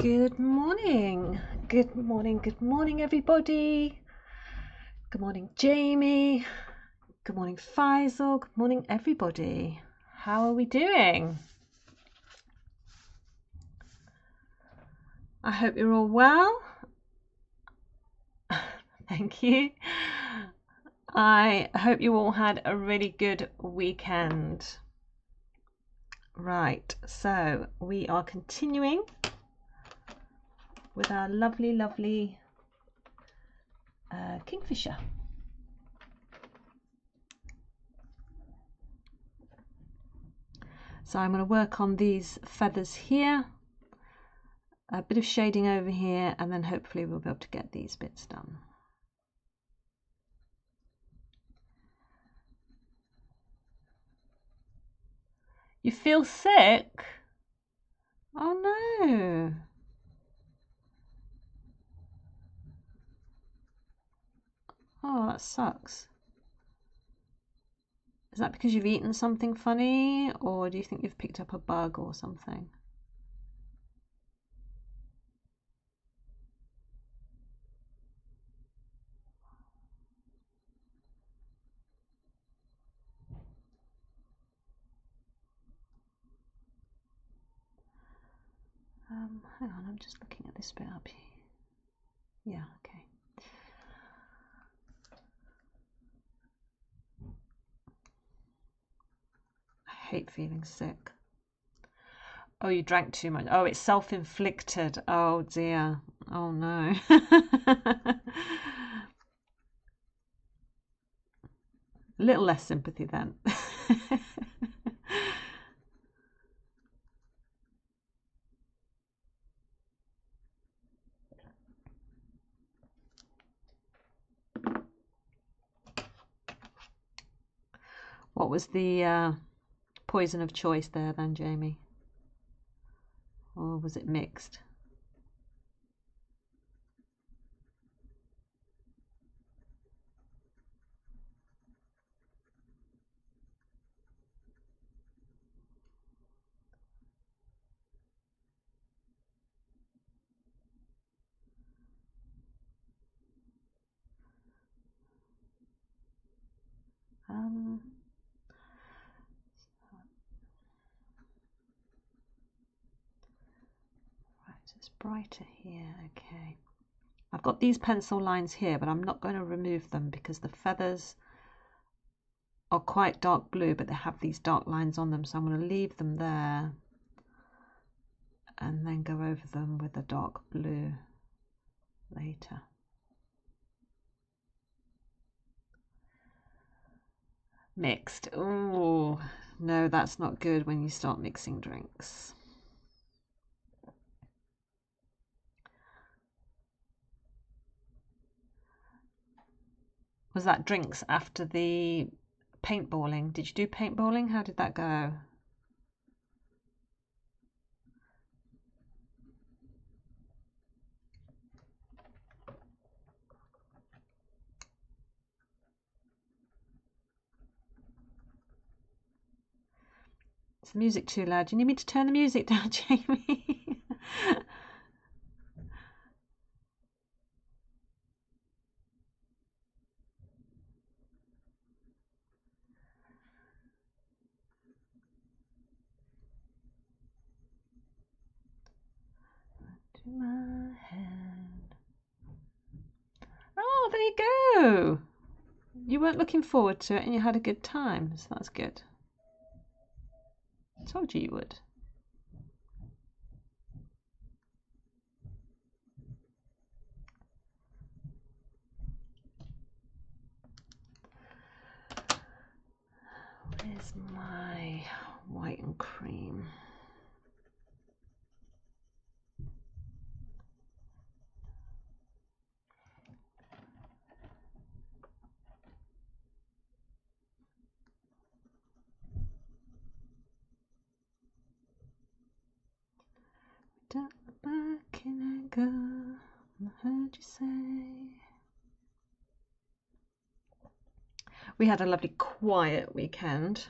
Good morning. Good morning. Good morning, everybody. Good morning, Jamie. Good morning, Faisal. Good morning, everybody. How are we doing? I hope you're all well. Thank you. I hope you all had a really good weekend. Right, so we are continuing with our lovely kingfisher. So I'm going to work on these feathers here, a bit of shading over here, and then hopefully we'll be able to get these bits done. You feel sick? Oh no. Oh, that sucks. Is that because you've eaten something funny, or do you think you've picked up a bug or something? Hang on, I'm just looking at this bit up here. Yeah, okay. I hate feeling sick. Oh, you drank too much. Oh, it's self-inflicted. Oh dear. Oh no. A little less sympathy then. What was the poison of choice there then, Jamie? Or was it mixed? Right, it's brighter here. Okay. I've got these pencil lines here, but I'm not going to remove them because the feathers are quite dark blue, but they have these dark lines on them, so I'm going to leave them there and then go over them with the dark blue later. Mixed. Oh, no, that's not good when you start mixing drinks. Was that drinks after the paintballing? Did you do paintballing? How did that go? Is the music too loud? Do you need me to turn the music down, Jamie? To my hand. Oh, there you go. You weren't looking forward to it and you had a good time, so that's good. I told you you would. Where's my white and cream? Back can I go? I heard you say. We had a lovely quiet weekend.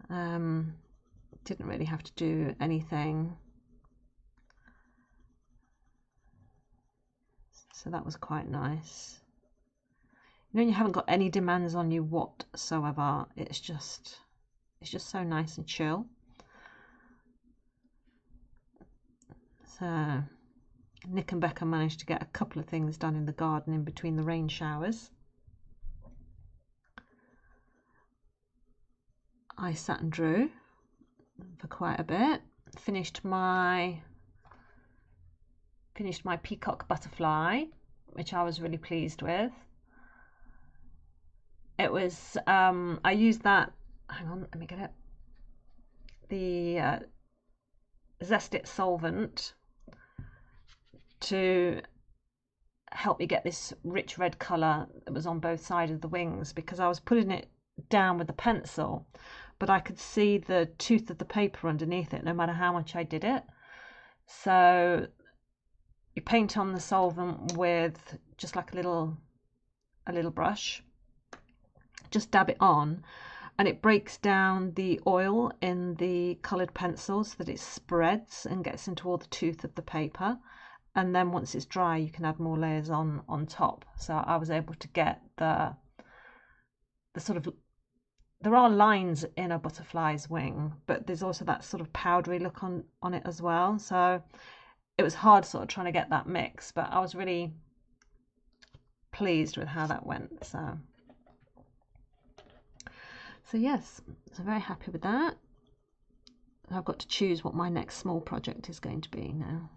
Didn't really have to do anything. So that was quite nice. You know, you haven't got any demands on you whatsoever. It's just so nice and chill. So Nick and Becca managed to get a couple of things done in the garden in between the rain showers. I sat and drew for quite a bit. Finished my peacock butterfly, which I was really pleased with. It was I used that, hang on, let me get it, the Zest It solvent to help me get this rich red colour that was on both sides of the wings, because I was putting it down with the pencil, but I could see the tooth of the paper underneath it no matter how much I did it. So you paint on the solvent with just like a little brush, just dab it on, and it breaks down the oil in the coloured pencil so that it spreads and gets into all the tooth of the paper. And then once it's dry, you can add more layers on top. So I was able to get the sort of, there are lines in a butterfly's wing, but there's also that sort of powdery look on it as well. So it was hard sort of trying to get that mix, but I was really pleased with how that went. So yes, so very happy with that. I've got to choose what my next small project is going to be now.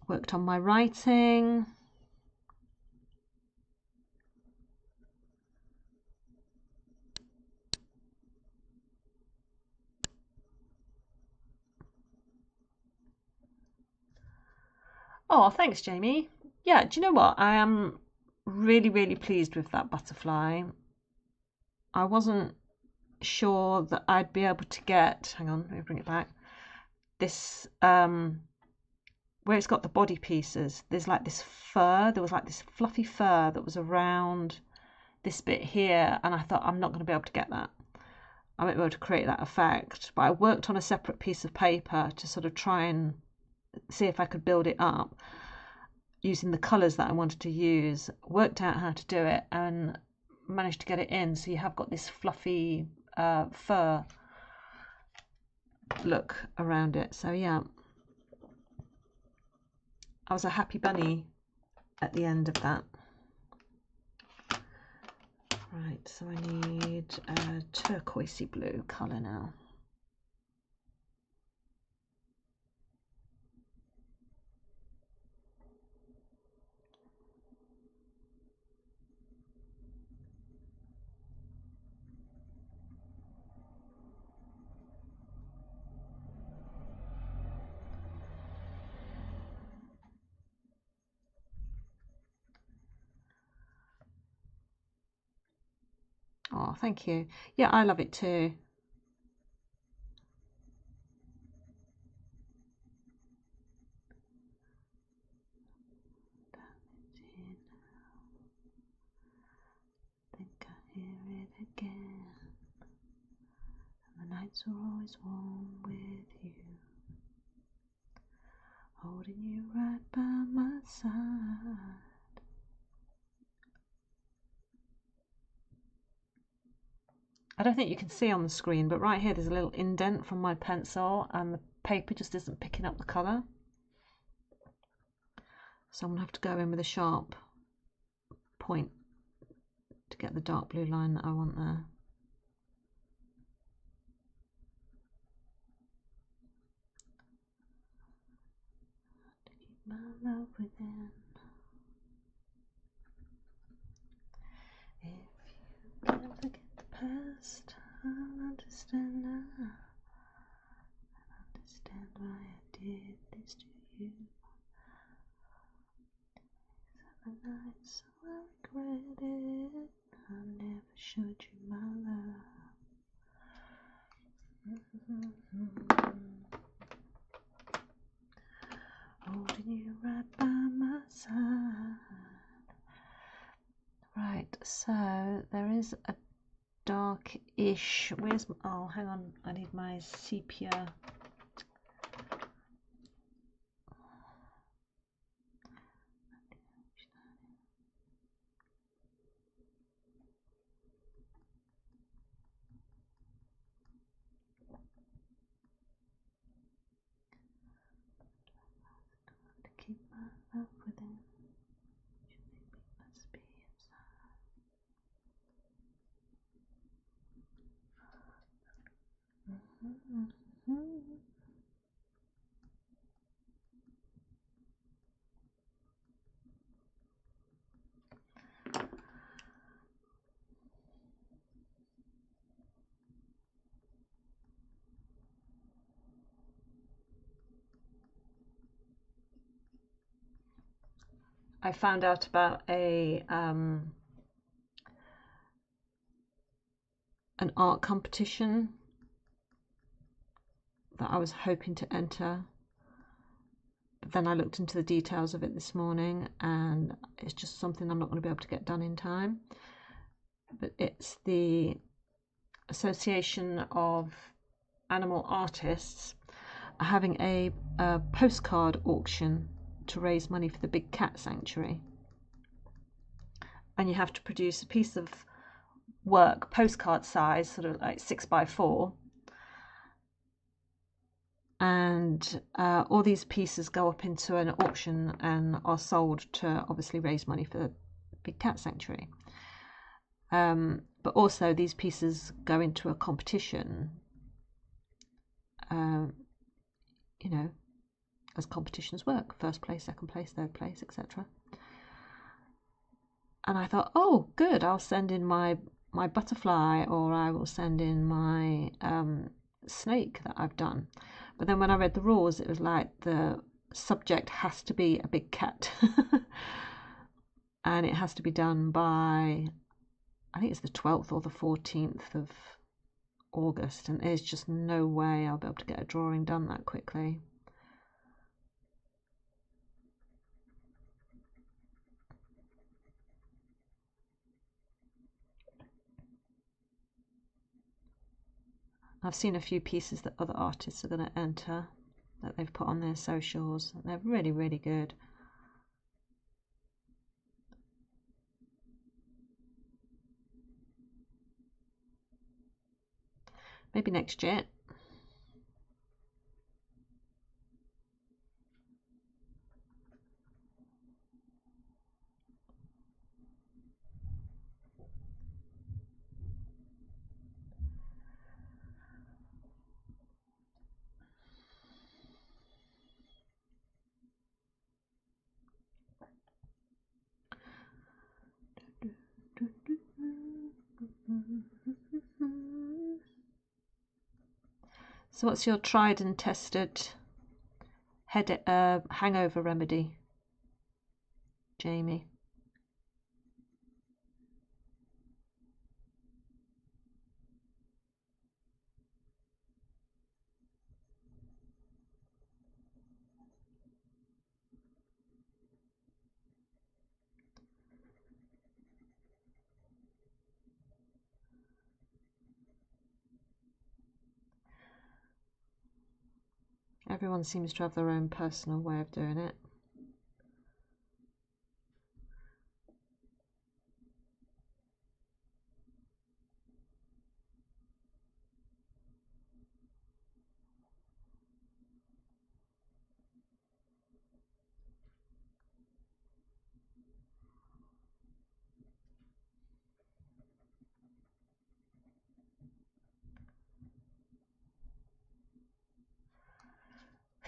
Worked on my writing. Oh, thanks, Jamie. Yeah, do you know what? I am really, really pleased with that butterfly. I wasn't sure that I'd be able to get, hang on, let me bring it back, this, where it's got the body pieces, there's like this fur, there was like this fluffy fur that was around this bit here, and I thought I'm not going to be able to get that. I won't be able to create that effect, but I worked on a separate piece of paper to sort of try and see if I could build it up using the colours that I wanted to use, worked out how to do it, and managed to get it in. So you have got this fluffy fur look around it. So yeah, I was a happy bunny at the end of that. Right, so I need a turquoisey blue colour now. Oh, thank you. Yeah, I love it too. Think I hear it again. And the nights are always warm with you, holding you right by my side. I don't think you can see on the screen, but right here there's a little indent from my pencil and the paper just isn't picking up the colour. So I'm going to have to go in with a sharp point to get the dark blue line that I want there. To keep my love within. If you can't forget the past, I'll understand now. I'll understand why I did this to you. Some nights so I regret it. I never showed you my love. Holding you right by my side. Right, so there is a dark-ish, where's, oh hang on, I need my sepia I found out about an art competition that I was hoping to enter, but then I looked into the details of it this morning and it's just something I'm not going to be able to get done in time. But it's the Association of Animal Artists are having a postcard auction to raise money for the Big Cat Sanctuary, and you have to produce a piece of work, postcard size, sort of like 6x4, and all these pieces go up into an auction and are sold to obviously raise money for the Big Cat Sanctuary. But also these pieces go into a competition, you know, as competitions work, first place, second place, third place, etc. And I thought, oh, good, I'll send in my butterfly, or I will send in my snake that I've done. But then when I read the rules, it was like the subject has to be a big cat. And it has to be done by, I think it's the 12th or the 14th of August, and there's just no way I'll be able to get a drawing done that quickly. I've seen a few pieces that other artists are going to enter that they've put on their socials. They're really, really good. Maybe next year. So what's your tried and tested hangover remedy, Jamie? Everyone seems to have their own personal way of doing it.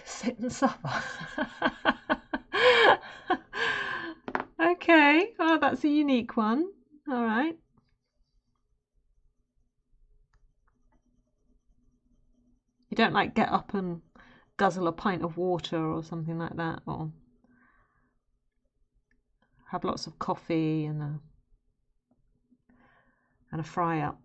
Sit and suffer. Okay, oh, that's a unique one. All right. You don't like get up and guzzle a pint of water or something like that, or have lots of coffee and a fry up.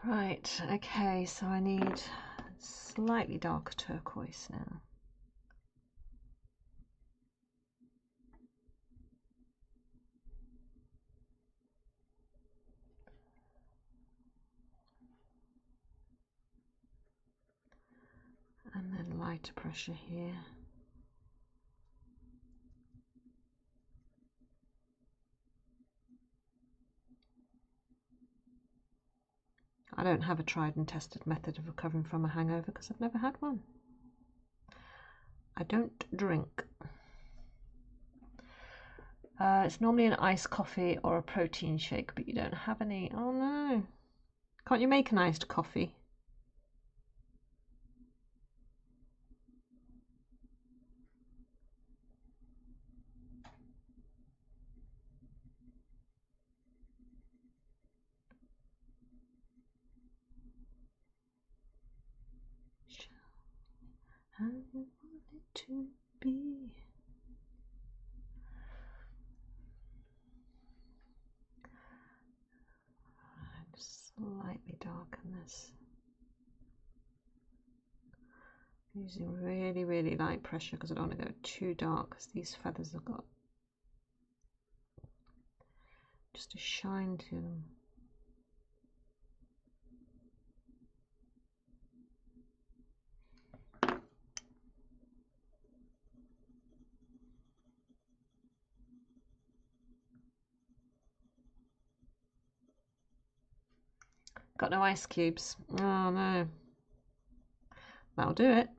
Right, okay, so I need slightly darker turquoise now. And then lighter pressure here. I don't have a tried and tested method of recovering from a hangover because I've never had one. I don't drink. It's normally an iced coffee or a protein shake, but you don't have any. Oh no. Can't you make an iced coffee? How you want it to be. Slightly darken this. Using really, really light pressure because I don't want to go too dark because these feathers have got just a shine to them. Got no ice cubes. Oh no. That'll do it.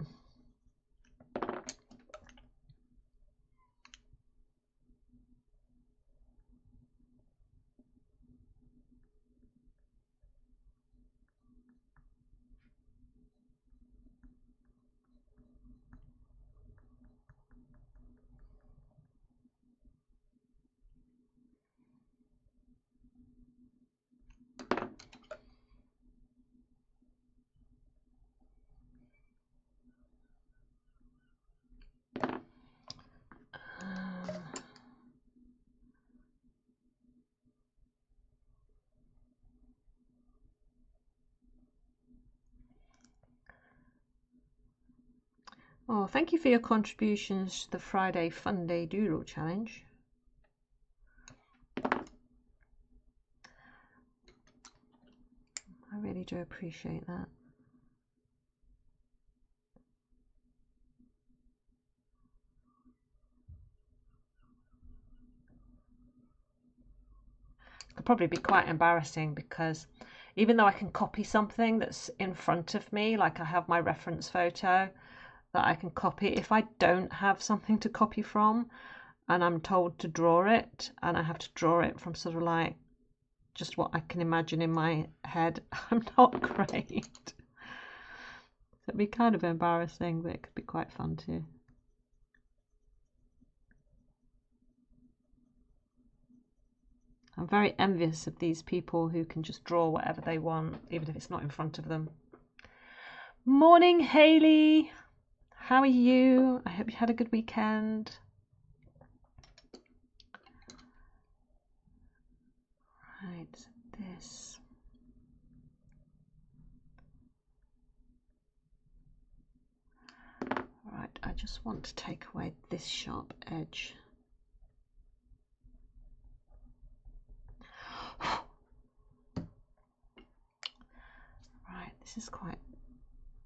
Oh, thank you for your contributions to the Friday Fun Day Doodle Challenge. I really do appreciate that. It'll probably be quite embarrassing because even though I can copy something that's in front of me, like I have my reference photo that I can copy, if I don't have something to copy from and I'm told to draw it and I have to draw it from sort of like just what I can imagine in my head, I'm not great. It'd be kind of embarrassing, but it could be quite fun too. I'm very envious of these people who can just draw whatever they want, even if it's not in front of them. Morning, Hayley. How are you? I hope you had a good weekend. Right, so this. Right, I just want to take away this sharp edge. Right, this is quite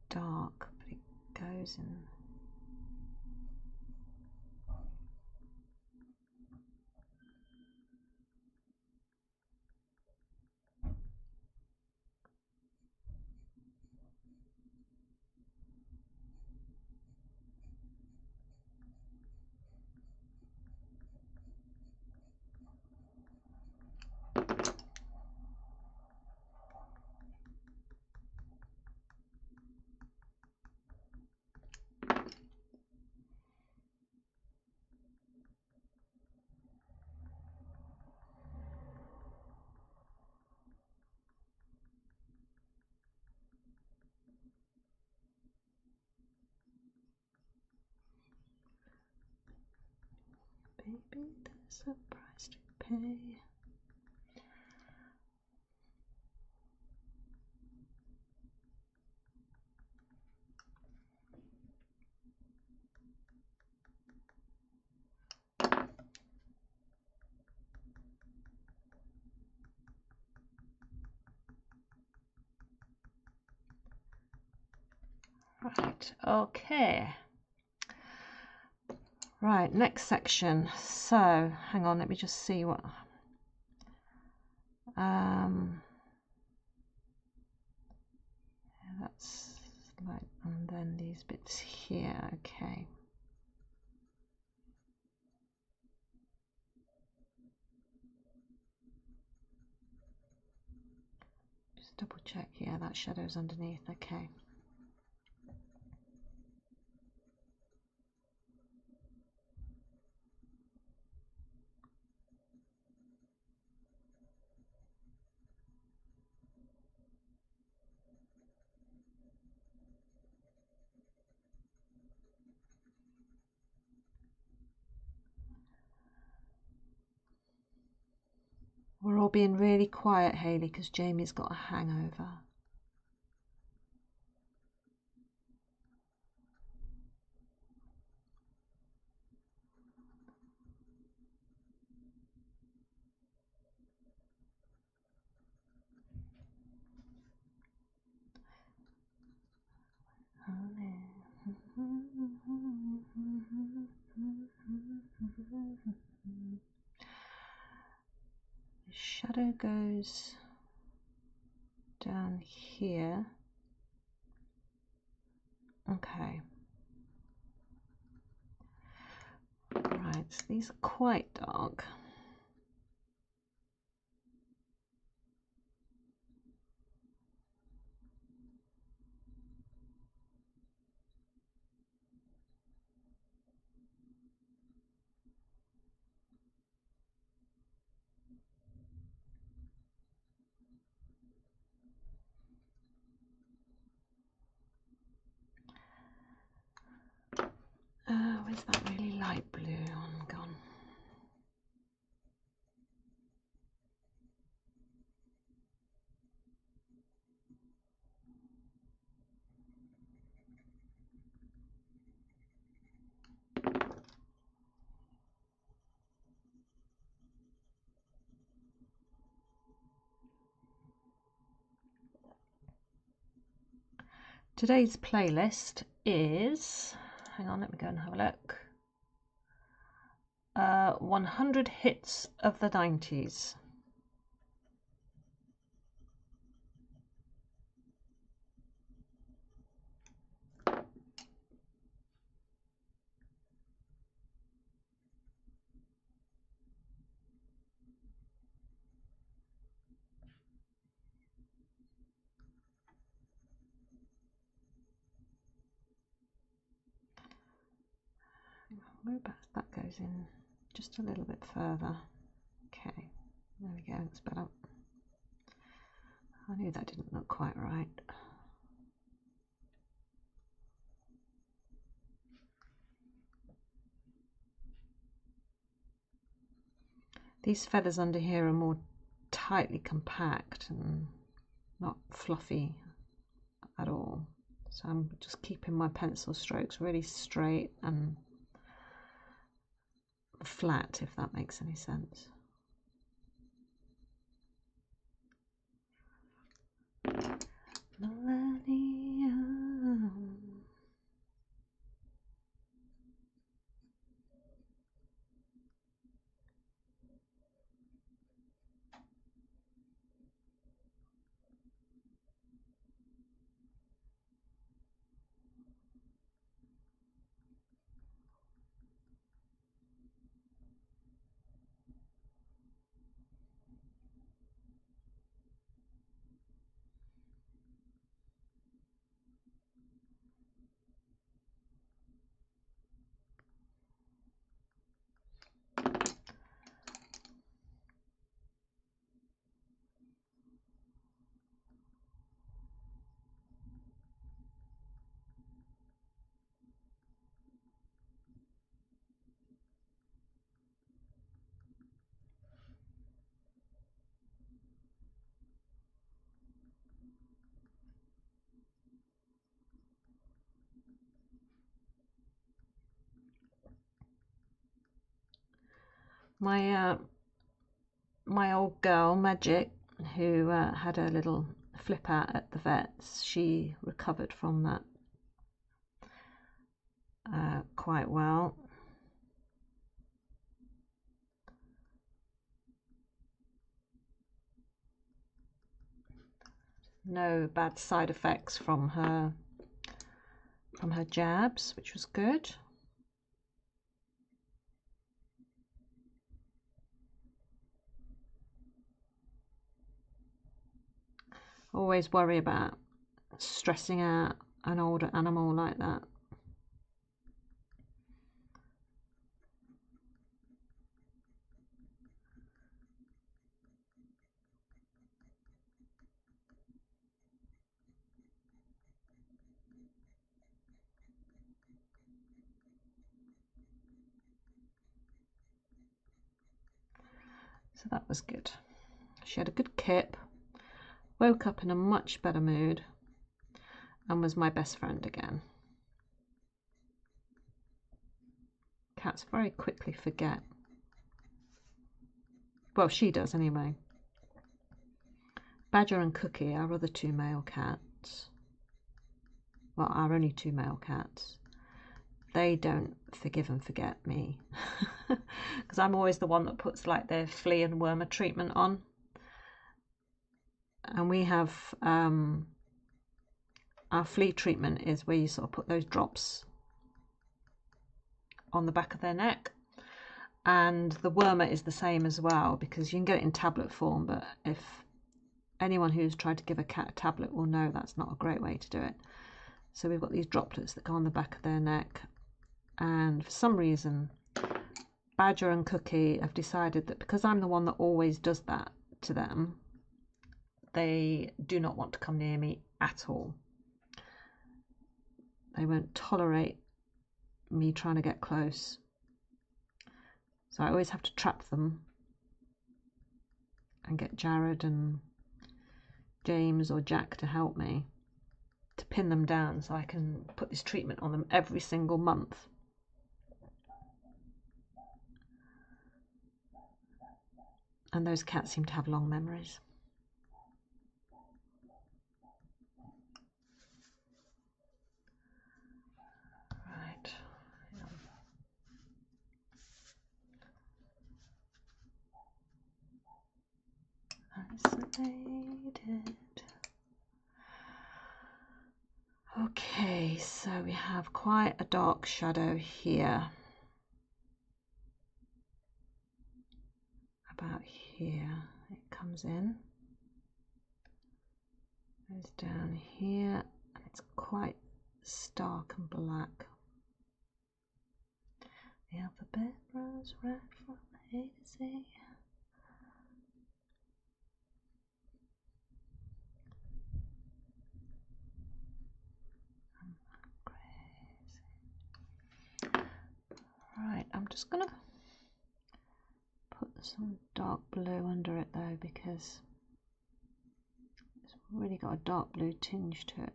dark, but it goes in. Baby, there's a price to pay. Right, okay. Right, next section. So, hang on, let me just see what... that's like, and then these bits here, okay. Just double check, yeah, that shadow's underneath, okay. We're all being really quiet, Hayley, because Jamie's got a hangover. The shadow goes down here. Okay. Right, so these are quite dark. Where's that really light blue one gone? Today's playlist is, hang on, let me go and have a look. 100 hits of the 90s. Whereabouts that goes in just a little bit further. Okay, there we go, it's better. I knew that didn't look quite right. These feathers under here are more tightly compact and not fluffy at all. So I'm just keeping my pencil strokes really straight and flat, if that makes any sense. Millennium. My old girl Magic, who had a little flip out at the vets, she recovered from that quite well. No bad side effects from her jabs, which was good. Always worry about stressing out an older animal like that. So that was good. She had a good kip, woke up in a much better mood, and was my best friend again. Cats very quickly forget. Well, she does anyway. Badger and Cookie, our other two male cats, well, our only two male cats, they don't forgive and forget me. Because I'm always the one that puts like their flea and wormer treatment on. And we have our flea treatment is where you sort of put those drops on the back of their neck. And the wormer is the same as well, because you can get it in tablet form, but if anyone who's tried to give a cat a tablet will know that's not a great way to do it. So we've got these droplets that go on the back of their neck, and for some reason Badger and Cookie have decided that because I'm the one that always does that to them, they do not want to come near me at all. They won't tolerate me trying to get close. So I always have to trap them and get Jared and James or Jack to help me to pin them down so I can put this treatment on them every single month. And those cats seem to have long memories. Right. Isolated. Okay, so we have quite a dark shadow here. About here. It comes in. Goes down here, and it's quite stark and black. The alphabet runs right from A to Z. Right, I'm just gonna put some dark blue under it though, because it's really got a dark blue tinge to it.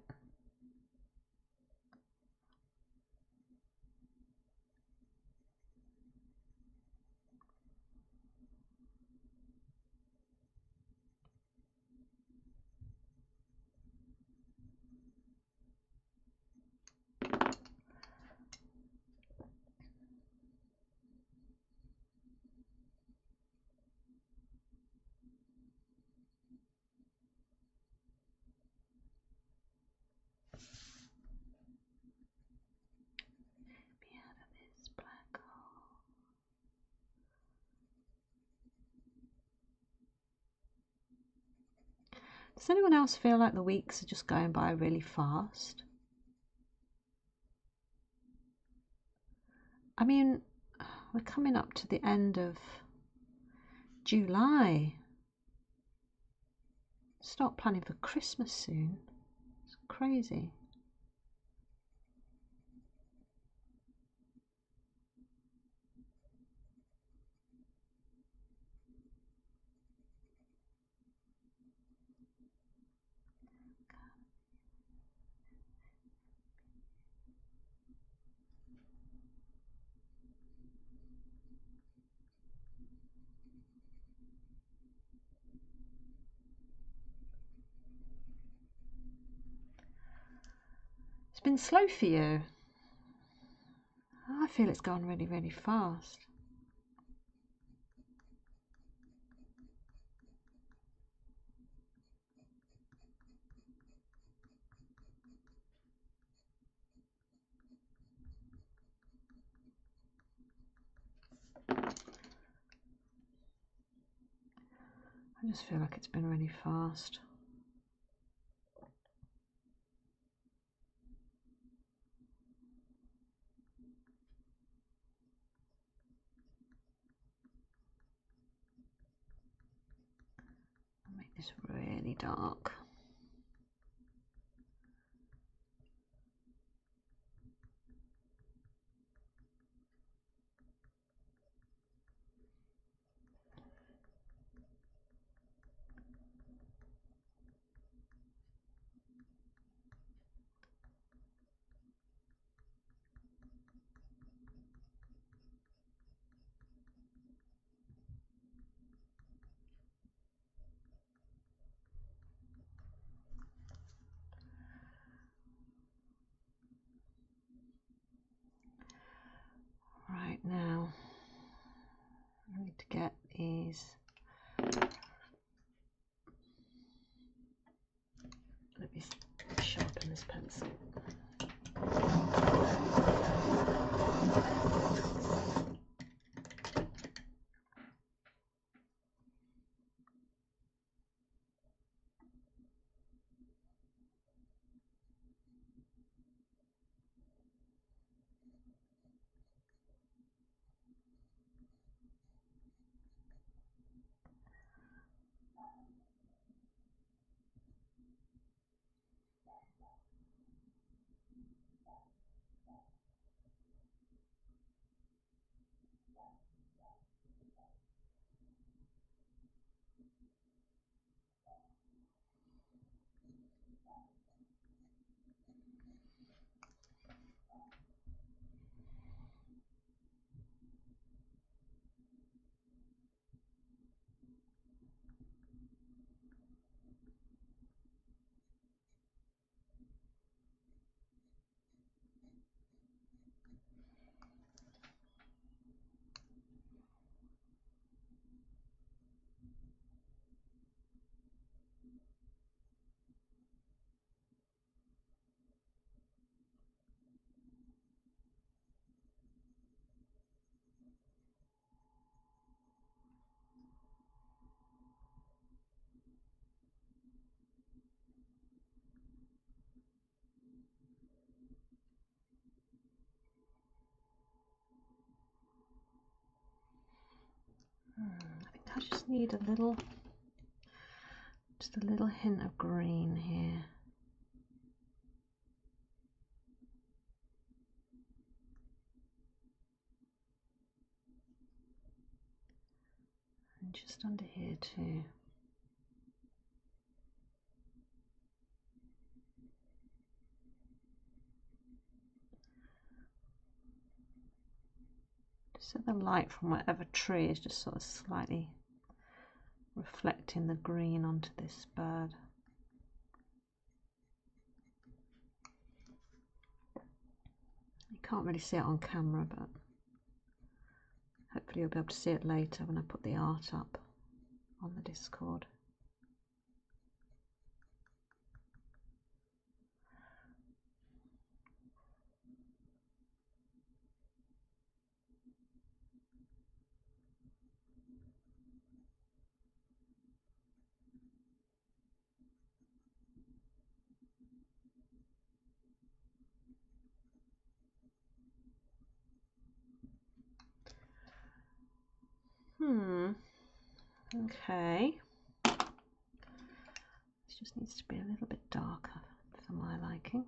Does anyone else feel like the weeks are just going by really fast? I mean, we're coming up to the end of July. Start planning for Christmas soon. It's crazy. It's been slow for you. I feel it's gone really, really fast. I just feel like it's been really fast. I'll make this really dark. Right, now I need to get these. Let me sharpen this pencil. I think I just need just a little hint of green here. And just under here too. So the light from whatever tree is just sort of slightly reflecting the green onto this bird. You can't really see it on camera, but hopefully you'll be able to see it later when I put the art up on the Discord. Okay. This just needs to be a little bit darker for my liking.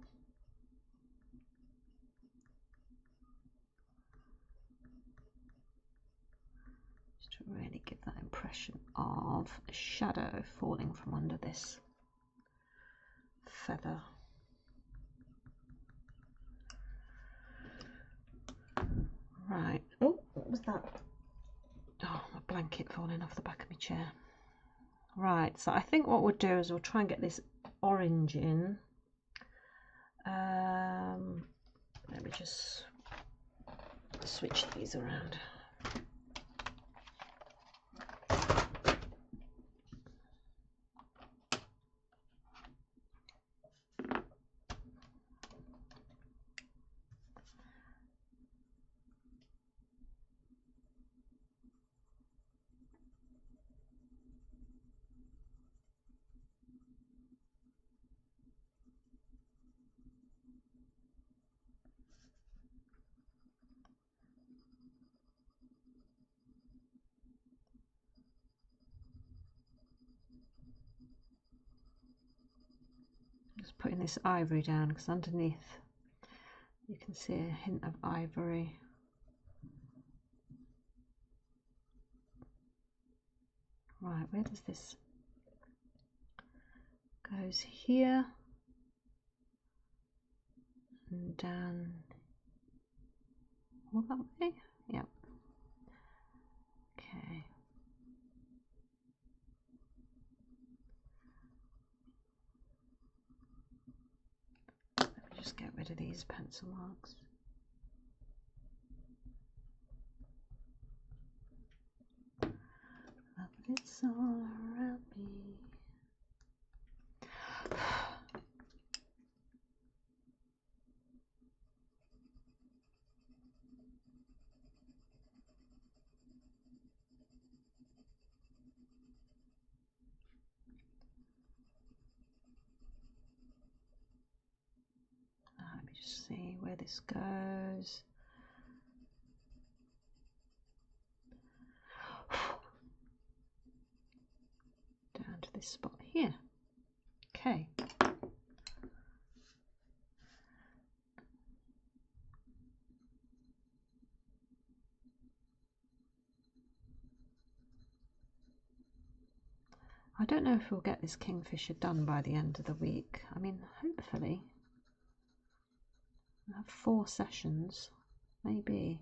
Just to really give that impression of a shadow falling from under this feather. Right. Oh, what was that? Oh, my blanket falling off the back of my chair. Right, so I think what we'll do is we'll try and get this orange in. Let me just switch these around. Just putting this ivory down because underneath you can see a hint of ivory. Right, where does this goes here and down all that way? Yep. Okay. Let me just get rid of these pencil marks. It's all around me. Let me just see where this goes. Down to this spot here. Okay. I don't know if we'll get this kingfisher done by the end of the week. I mean, hopefully. I have 4 sessions, maybe.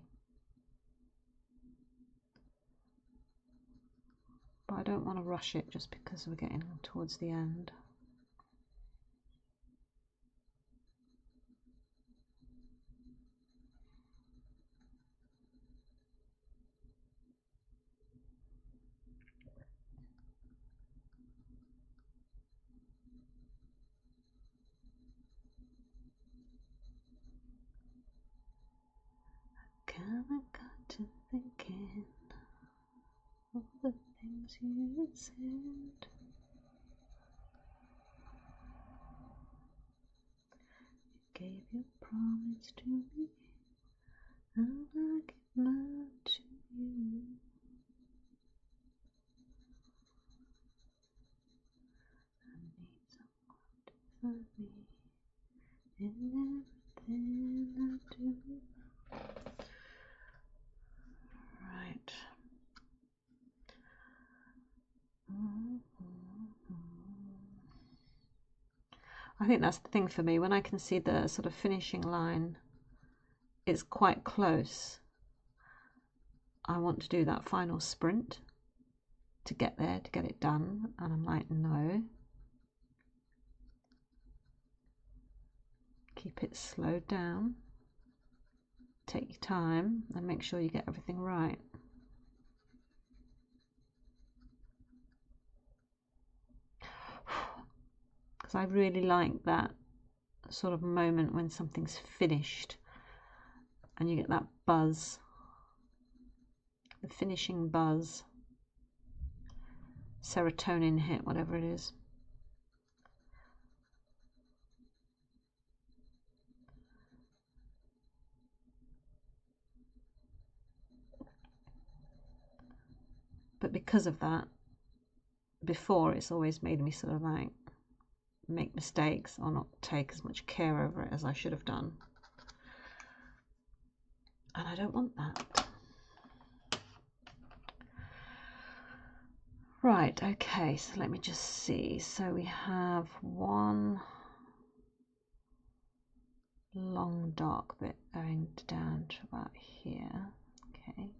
But I don't want to rush it just because we're getting towards the end. Kinda got to thinking of the things you had said. You gave your promise to me, and I give mine to you. I need someone to find me in everything I do. Right. I think that's the thing for me, when I can see the sort of finishing line is quite close, I want to do that final sprint to get there, to get it done, and I'm like, no. Keep it slowed down, take your time, and make sure you get everything right. Because I really like that sort of moment when something's finished and you get that buzz, the finishing buzz, serotonin hit, whatever it is. But because of that, before it's always made me sort of like make mistakes or not take as much care over it as I should have done. And I don't want that. Right, okay, so let me just see. So we have one long dark bit going down to about here. Okay.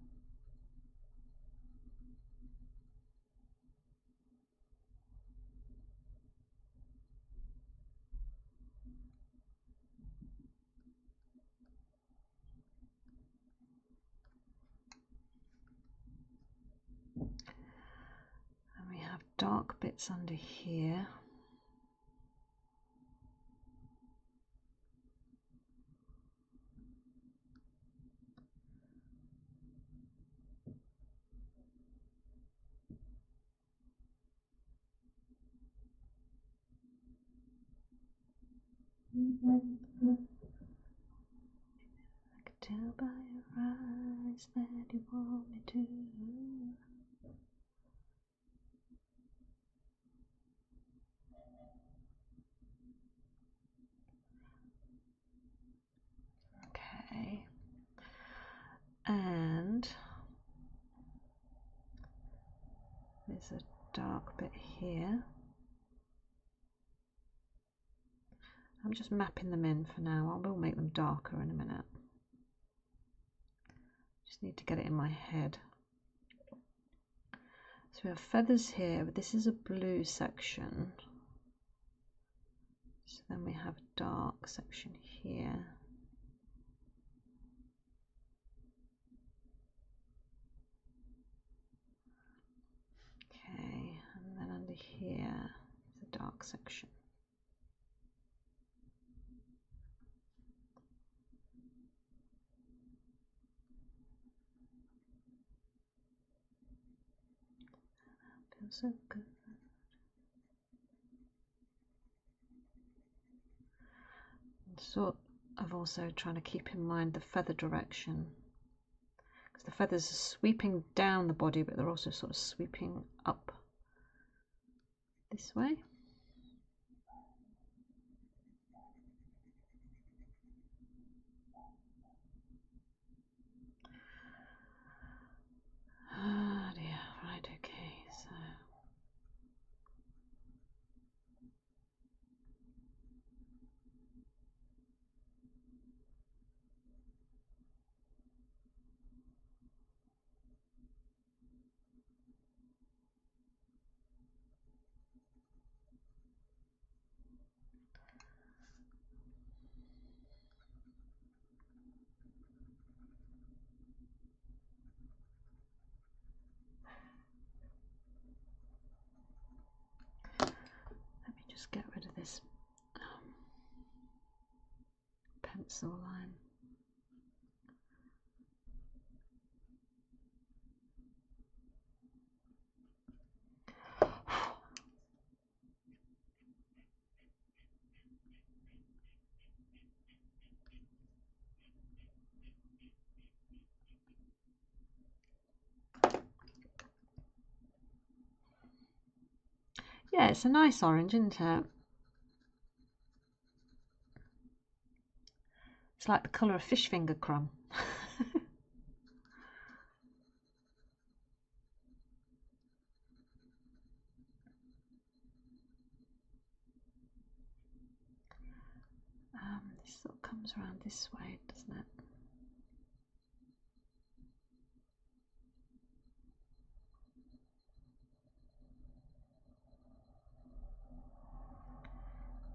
dark bits under here. I can tell by your eyes that you want me to. Okay. And there's a dark bit here. I'm just mapping them in for now. I will make them darker in a minute. Just need to get it in my head. So we have feathers here, but this is a blue section. So then we have a dark section here. Okay, and then under here is a dark section. Feels so good. Sort of also trying to keep in mind the feather direction, because the feathers are sweeping down the body, but they're also sort of sweeping up this way. Ah dear, right, okay, so let me just get rid of this pencil line. Yeah, it's a nice orange, isn't it? It's like the colour of fish finger crumb. This sort of comes around this way, doesn't it?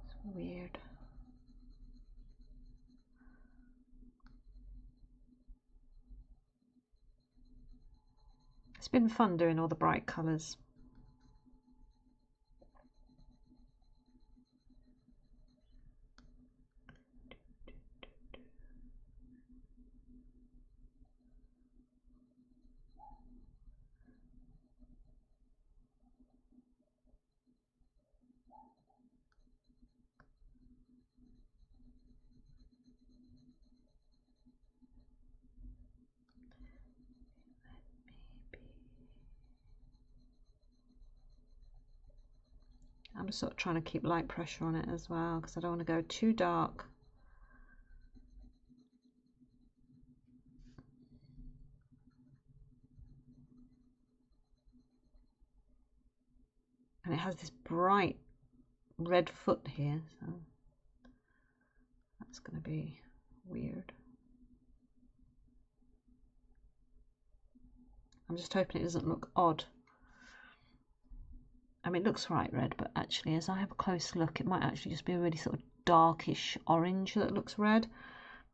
It's weird. It's been fun doing all the bright colours. I'm sort of trying to keep light pressure on it as well, because I don't want to go too dark. And it has this bright red foot here, so that's going to be weird. I'm just hoping it doesn't look odd. I mean, it looks right red, but actually as I have a close look, it might actually just be a really sort of darkish orange that looks red,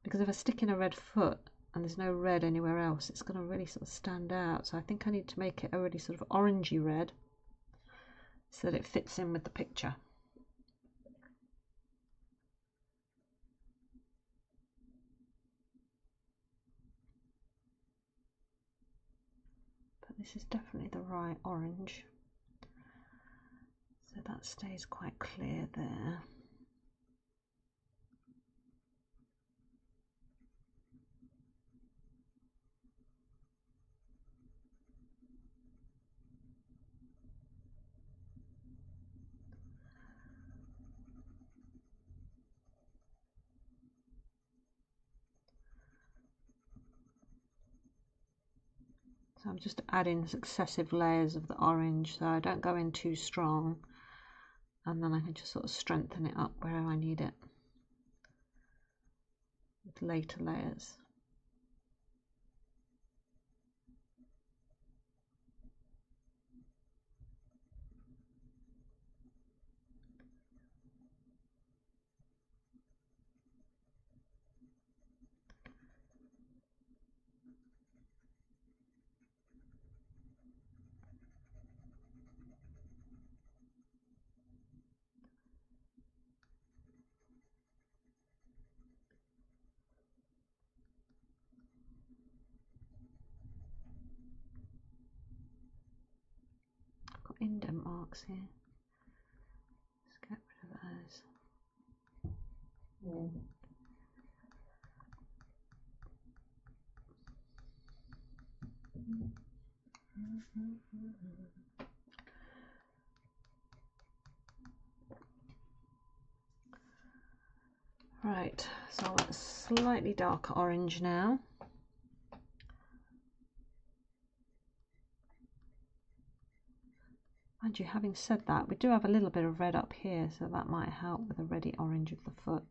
because if I stick in a red foot and there's no red anywhere else, it's going to really sort of stand out. So I think I need to make it a really sort of orangey red. so that it fits in with the picture. But this is definitely the right orange, so that stays quite clear there. So I'm just adding successive layers of the orange, so I don't go in too strong, and then I can just sort of strengthen it up where I need it with later layers. Indent marks here. Let's get rid of those. Right, so I want a slightly darker orange now. Mind you, having said that, we do have a little bit of red up here, so that might help with the reddy orange of the foot.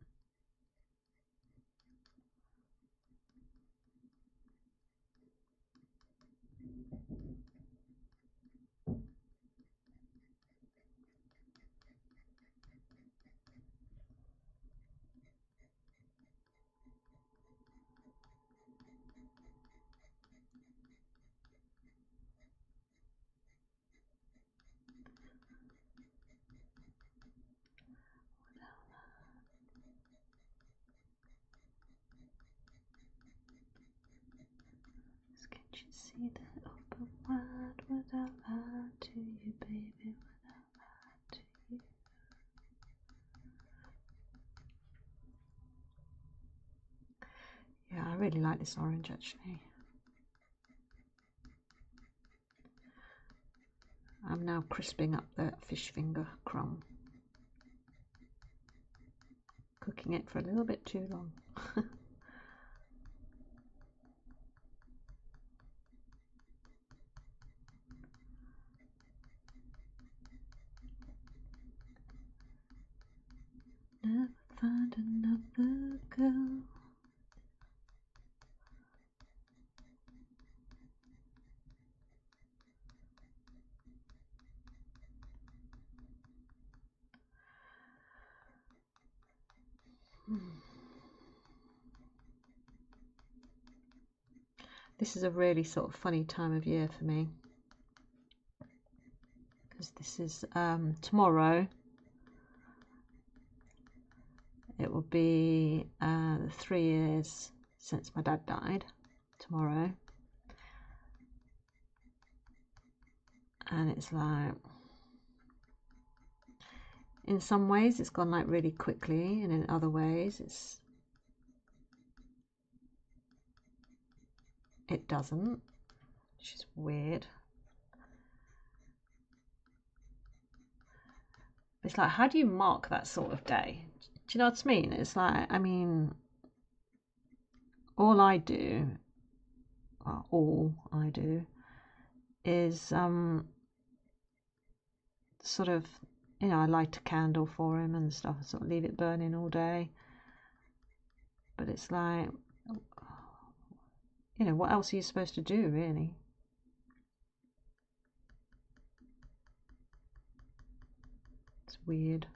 Can't you see that open wide without lying to you, baby, without lying to you? Yeah, I really like this orange actually. I'm now crisping up the fish finger crumb. Cooking it for a little bit too long. Never find another girl. This is a really sort of funny time of year for me, because this is tomorrow. It will be 3 years since my dad died tomorrow, and it's like, in some ways it's gone like really quickly, and in other ways it doesn't, which is weird. It's like, how do you mark that sort of day? Do you know what I mean? It's like, I mean, all I do is sort of, you know, I light a candle for him and stuff, sort of leave it burning all day. But it's like, you know, what else are you supposed to do, really? It's weird.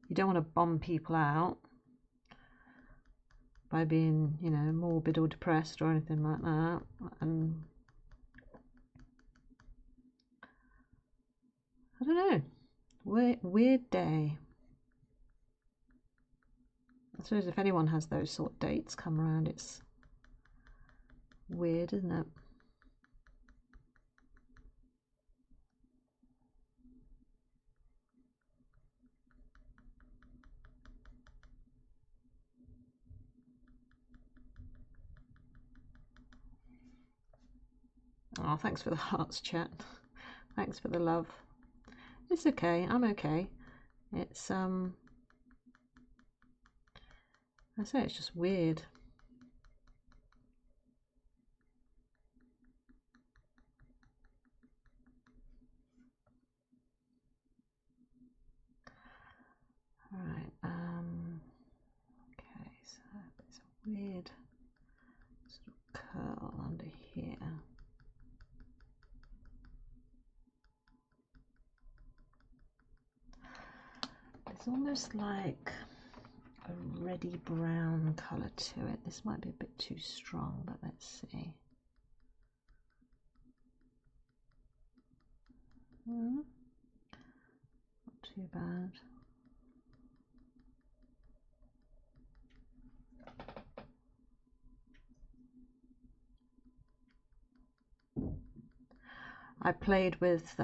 You don't want to bomb people out by being, you know, morbid or depressed or anything like that. And I don't know. Weird day. I suppose if anyone has those sort of dates come around, it's weird, isn't it? Oh, thanks for the hearts, chat. Thanks for the love. It's okay. I'm okay. It's I say it's just weird. All right. Okay. So it's a weird sort of curl under here. It's almost like a reddy brown colour to it. This might be a bit too strong, but let's see. Not too bad. I played with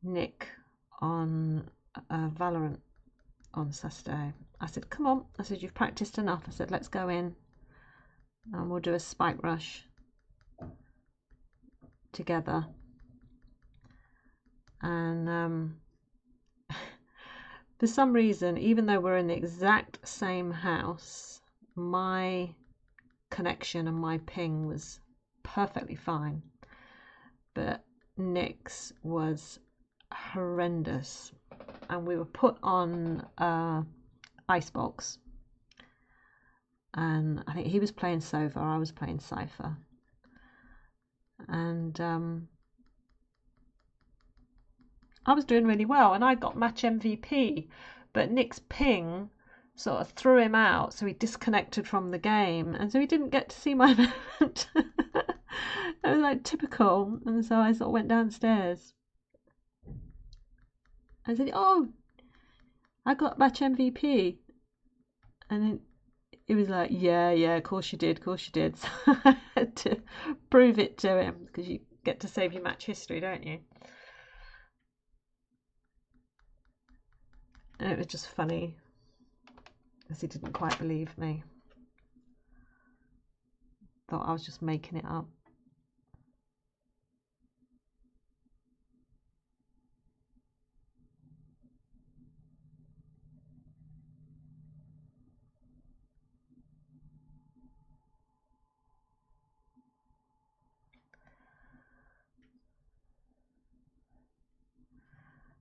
Nick on Valorant on Saturday. I said, come on. I said, you've practiced enough. I said, let's go in and we'll do a spike rush together. And for some reason, even though we're in the exact same house, my connection and my ping was perfectly fine. But Nick's was horrendous. And we were put on Icebox. And I think he was playing Sova, I was playing Cypher. And I was doing really well and I got match MVP, but Nick's ping sort of threw him out, so he disconnected from the game, and so he didn't get to see my event. It was like typical, and so I sort of went downstairs. I said, "Oh, I got match MVP," and he was like, "Yeah, of course you did, of course you did." So I had to prove it to him because you get to save your match history, don't you? And it was just funny because he didn't quite believe me. Thought I was just making it up.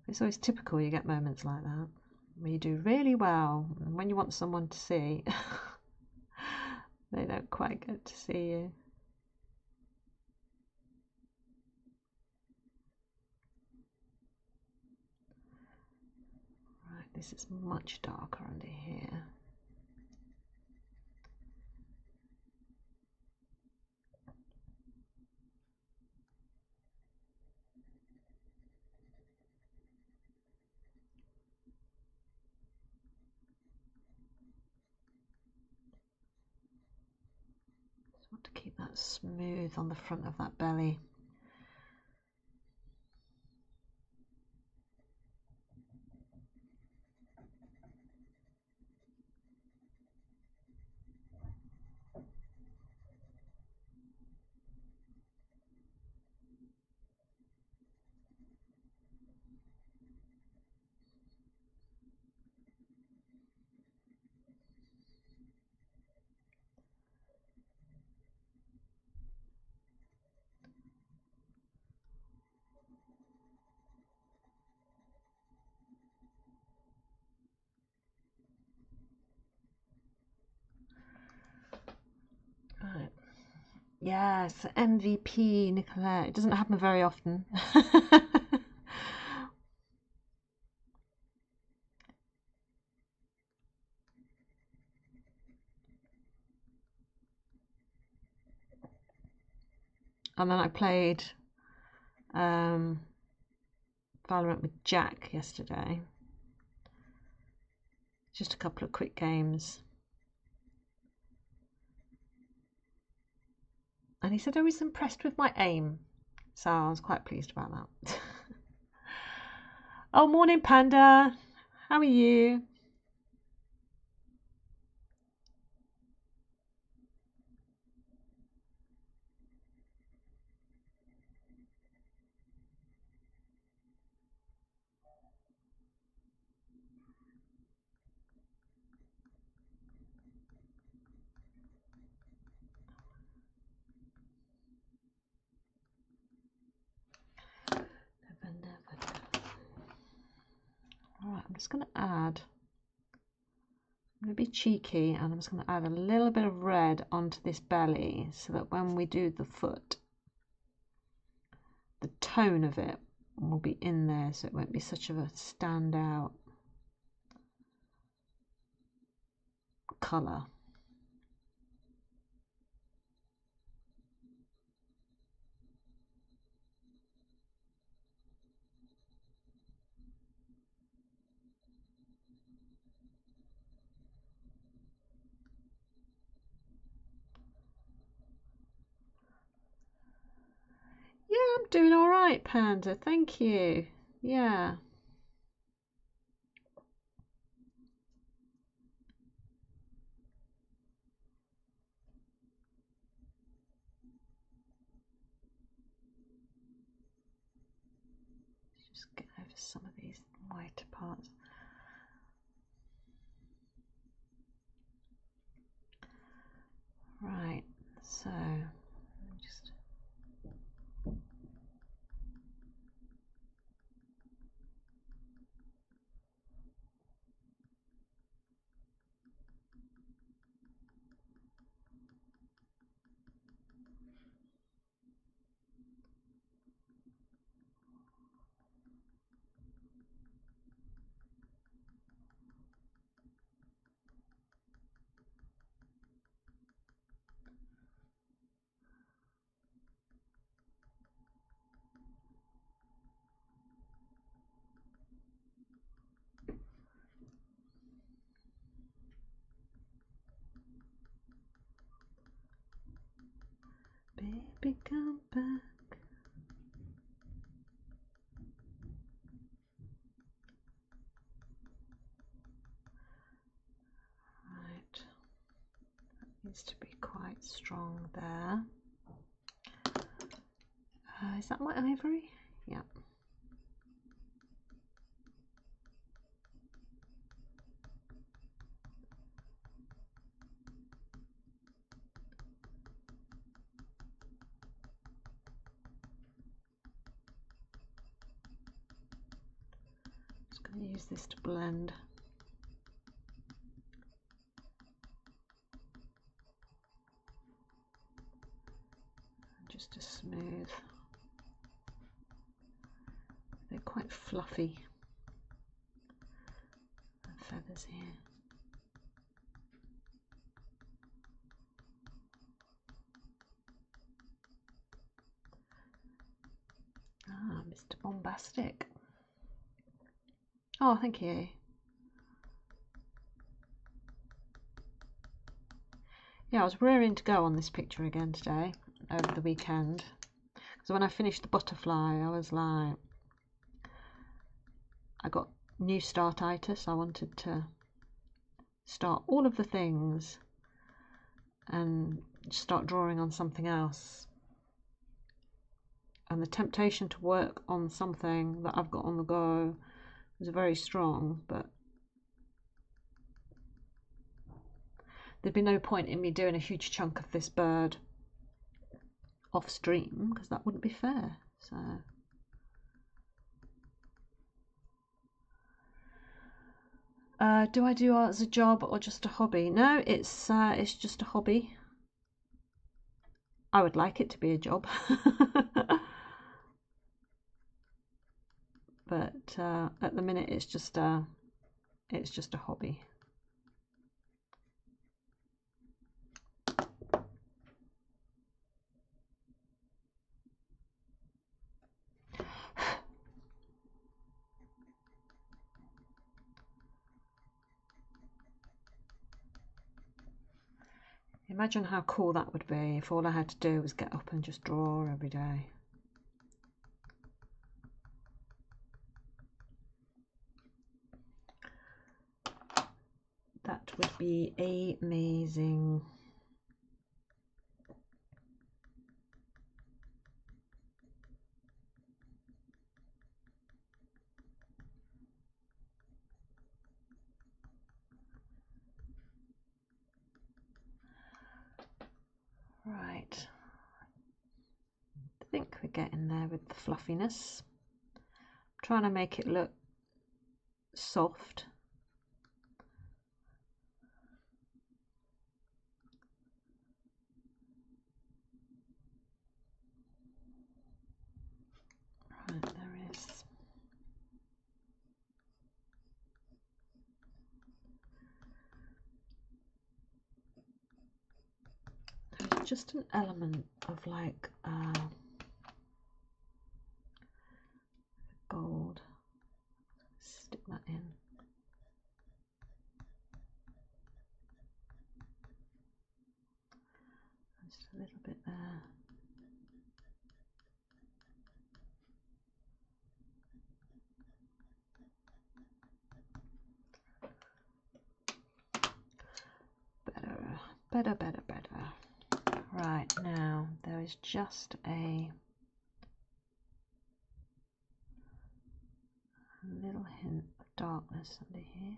It's always typical you get moments like that where you do really well, and when you want someone to see, they don't quite get to see you. Right, this is much darker under here. Just want to keep that smooth on the front of that belly. Right. Yes, MVP, Nicolette. It doesn't happen very often. And then I played Valorant with Jack yesterday. Just a couple of quick games. And he said I was impressed with my aim. So I was quite pleased about that. Oh, morning, Panda. How are you? Alright, I'm just going to add, I'm going to be cheeky and I'm just going to add a little bit of red onto this belly so that when we do the foot, the tone of it will be in there so it won't be such of a standout colour. Yeah, I'm doing all right, Panda. Thank you. Yeah. Just get over some of these whiter parts. Right, so just baby come back. Right, that needs to be quite strong there. Is that my ivory? Yeah. Just going to use this to blend. Just to smooth. They're quite fluffy, the feathers here. Ah, Mr. Bombastic. Oh, thank you. Yeah, I was rearing to go on this picture again today, over the weekend. So when I finished the butterfly, I was like, I got new startitis. I wanted to start all of the things and start drawing on something else. And the temptation to work on something that I've got on the go was very strong, but there'd be no point in me doing a huge chunk of this bird off stream because that wouldn't be fair. So do I do art as a job or just a hobby? No, it's just a hobby. I would like it to be a job. But at the minute it's just a hobby. Imagine how cool that would be if all I had to do was get up and just draw every day. That would be amazing. Right. I think we're getting there with the fluffiness. I'm trying to make it look soft. Right, there is. There's just an element of like gold. Stick that in. Just a little bit there. Better. Right, now there is just a little hint of darkness under here.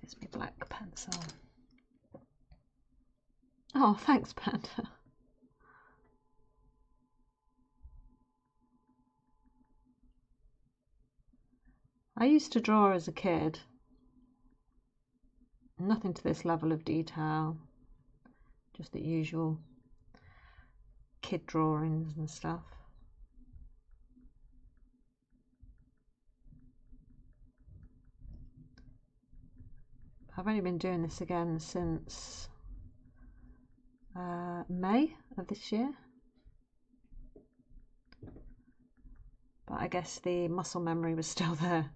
Here's my black pencil. Oh, thanks, Panda. I used to draw as a kid. Nothing to this level of detail. Just the usual kid drawings and stuff. I've only been doing this again since May of this year. But I guess the muscle memory was still there.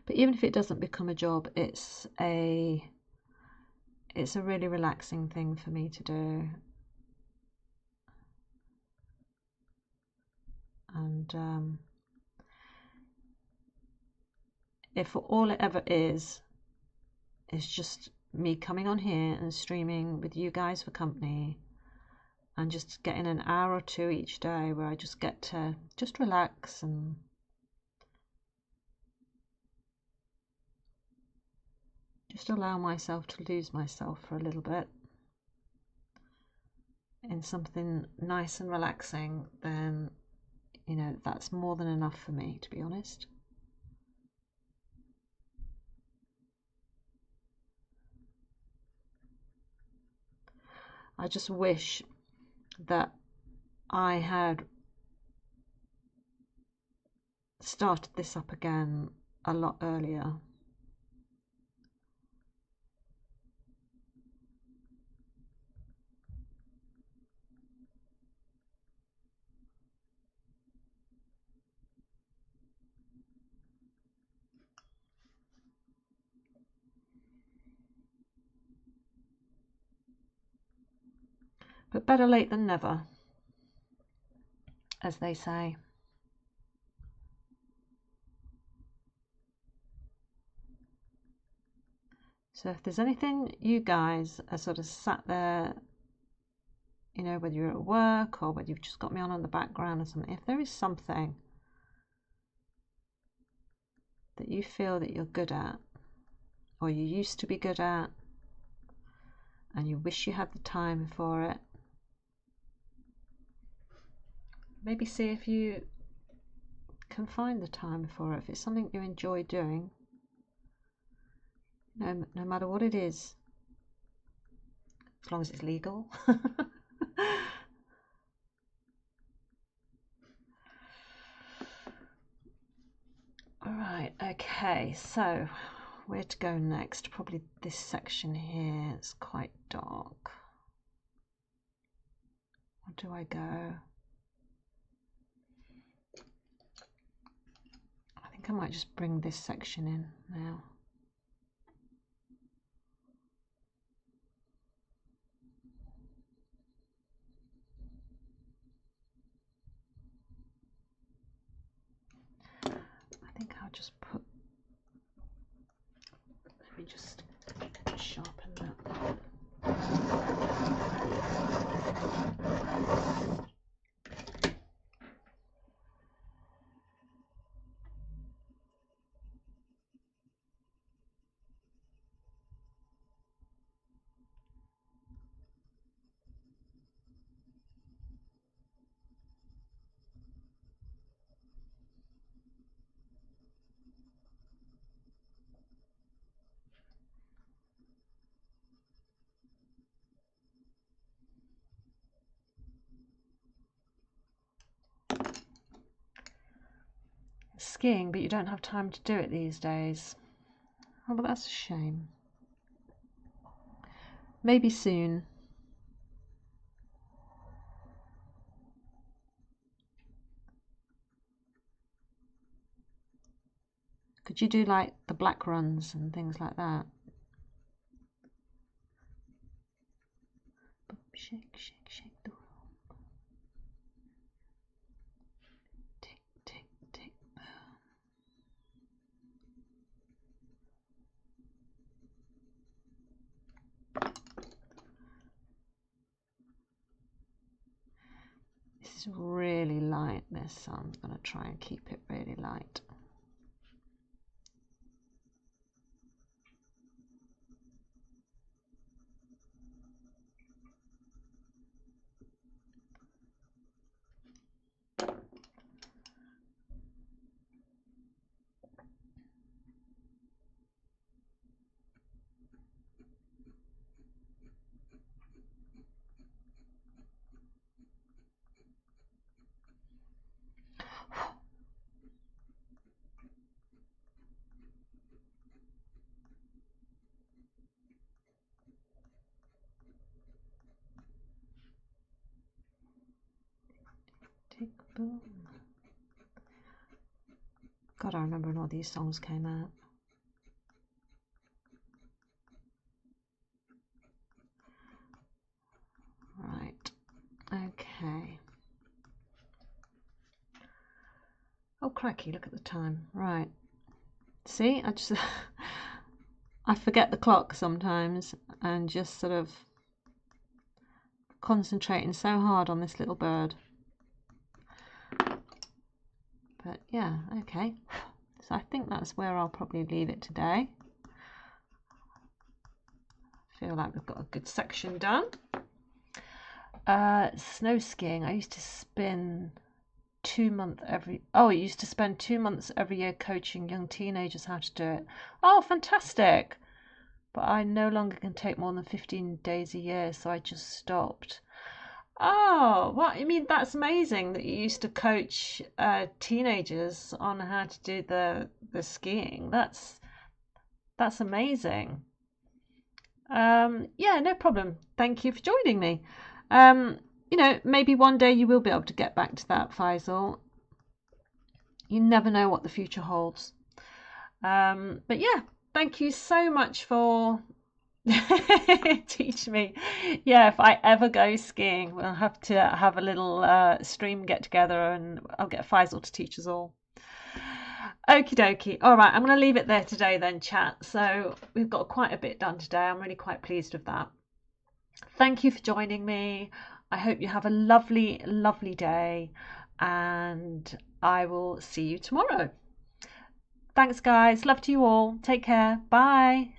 But even if it doesn't become a job, it's a really relaxing thing for me to do. And if all it ever is just me coming on here and streaming with you guys for company and just getting an hour or two each day where I just get to just relax and just allow myself to lose myself for a little bit in something nice and relaxing, then, you know, that's more than enough for me, to be honest. I just wish that I had started this up again a lot earlier. But better late than never, as they say. So if there's anything you guys are sort of sat there, you know, whether you're at work or whether you've just got me on the background or something, if there is something that you feel that you're good at, or you used to be good at, and you wish you had the time for it, maybe see if you can find the time for it. If it's something you enjoy doing, no matter what it is, as long as it's legal. All right, okay, so where to go next? Probably this section here. It's quite dark. Where do I go? I think I might just bring this section in now. I think I'll just put, let me just sharpen that. Skiing, but you don't have time to do it these days. Oh, but that's a shame. Maybe soon. Could you do like the black runs and things like that? Shake, shake, shake the room. Tick, tick, tick, boom. This is really light, this, so I'm going to try and keep it really light. Tick, boom. God, I remember when all these songs came out. Right, okay. Oh, crikey, look at the time. Right. See, I just, I forget the clock sometimes and just sort of concentrating so hard on this little bird. But yeah, okay. So I think that's where I'll probably leave it today. Feel like we've got a good section done. Snow skiing. I used to spend 2 months every. Oh, I used to spend 2 months every year coaching young teenagers how to do it. Oh, fantastic! But I no longer can take more than 15 days a year, so I just stopped. Oh, well, I mean, that's amazing that you used to coach teenagers on how to do the skiing. That's amazing. Yeah, no problem. Thank you for joining me. You know, maybe one day you will be able to get back to that, Faisal. You never know what the future holds. But yeah, thank you so much for Teach me. Yeah, if I ever go skiing, we'll have to have a little stream get together and I'll get Faisal to teach us all. Okie dokie. All right, I'm going to leave it there today then, chat. So we've got quite a bit done today. I'm really quite pleased with that. Thank you for joining me. I hope you have a lovely, lovely day, and I will see you tomorrow. Thanks, guys. Love to you all. Take care. Bye.